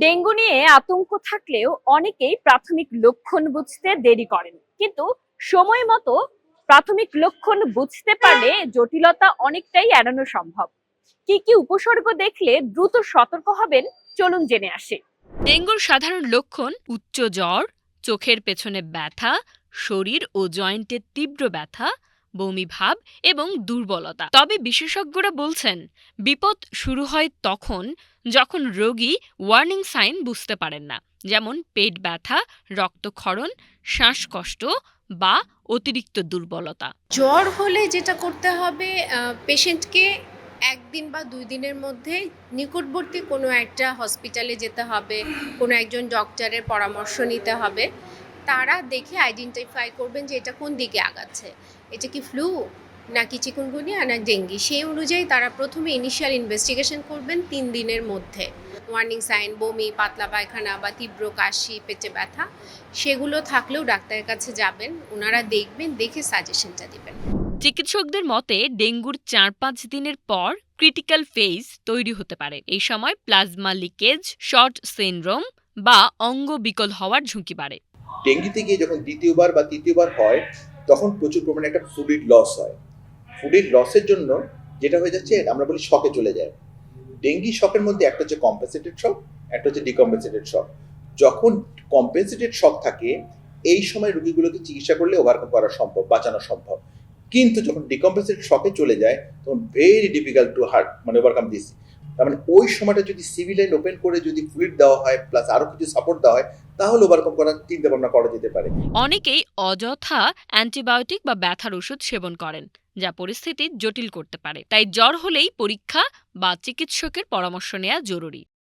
Dengue নিয়ে আতঙ্ক থাকলেও অনেকেই প্রাথমিক লক্ষণ বুঝতে দেরি করেন, কিন্তু সময় মতো প্রাথমিক লক্ষণ বুঝতে পারলে জটিলতা অনেকটাই এড়ানো সম্ভব। কি কি উপসর্গ দেখলে দ্রুত সতর্ক হবেন, চলুন জেনে আসি। ডেঙ্গুর সাধারণ লক্ষণ উচ্চ জ্বর, চোখের পেছনে ব্যথা, শরীর ও জয়েন্টের তীব্র ব্যথা, বমি ভাব এবং দুর্বলতা। তবে বিশেষজ্ঞরা বলছেন বিপদ শুরু হয় তখন যখন রোগী ওয়ার্নিং সাইন বুঝতে পারেন না, যেমন পেট ব্যথা, রক্তক্ষরণ, শ্বাসকষ্ট বা অতিরিক্ত দুর্বলতা। জ্বর হলে যেটা করতে হবে, পেশেন্টকে ১ দিন বা ২ দিনের মধ্যে নিকটবর্তী কোনো একটা হসপিটালে যেতে হবে, কোনো একজন ডক্টরের পরামর্শ নিতে হবে। তারা দেখে আইডেন্টিফাই করবেন যে এটা কোন দিকে আগাচ্ছে। এটা কি ফ্লু নাকি চিকুনগুনিয়া না ডেঙ্গি, সেই অনুযায়ী তারা প্রথমে ইনিশিয়াল ইনভেস্টিগেশন করবেন ৩ দিনের মধ্যে। ওয়ার্নিং সাইন, বমি, পাতলা পায়খানা বা তীব্র কাশি, পেটে ব্যথা, সেগুলো থাকলেও ডাক্তারের কাছে যাবেন, ওনারা দেখবেন, দেখে সাজেশনটা দিবেন। চিকিৎসকদের মতে ডেঙ্গুর ৪-৫ দিনের পর ক্রিটিক্যাল ফেজ তৈরি হতে পারে। এই সময় প্লাজমা লিকেজ, শর্ট সিনড্রোম বা অঙ্গ বিকল হওয়ার ঝুঁকি বাড়ে। ডেঙ্গিতে গিয়ে যখন দ্বিতীয়বার বা তৃতীয়বার হয়, তখন প্রচুর পরিমাণে একটা ফ্লুইড লস হয়। ফ্লুইড লসের জন্য যেটা হয়ে যাচ্ছে, আমরা বলি শকে চলে যায়। ডেঙ্গি শকের মধ্যে একটা হচ্ছে কম্পেনসেটেড শক, একটা হচ্ছে ডিকম্পেনসেটেড শক। যখন কম্পেনসেটেড শক থাকে, এই সময় রোগীগুলোকে চিকিৎসা করলে ওভারকাম করা সম্ভব, বাঁচানো সম্ভব। কিন্তু যখন ডিকম্পেনসেটেড শকে চলে যায়, তখন very difficult to overcome this. তার মানে ওই সময়টা যদি সিভি লাইন ওপেন করে যদি ফ্লুইড দেওয়া হয়, প্লাস আরো কিছু সাপোর্ট দেওয়া হয়, তাহলে ওভারকাম করার চিন্তা ভাবনা করা যেতে পারে। অনেকেই অযথা অ্যান্টিবায়োটিক বা ব্যথার ওষুধ সেবন করেন, যা পরিস্থিতি জটিল করতে পারে। তাই জ্বর হলেই পরীক্ষা বা চিকিৎসকের পরামর্শ নেওয়া জরুরি।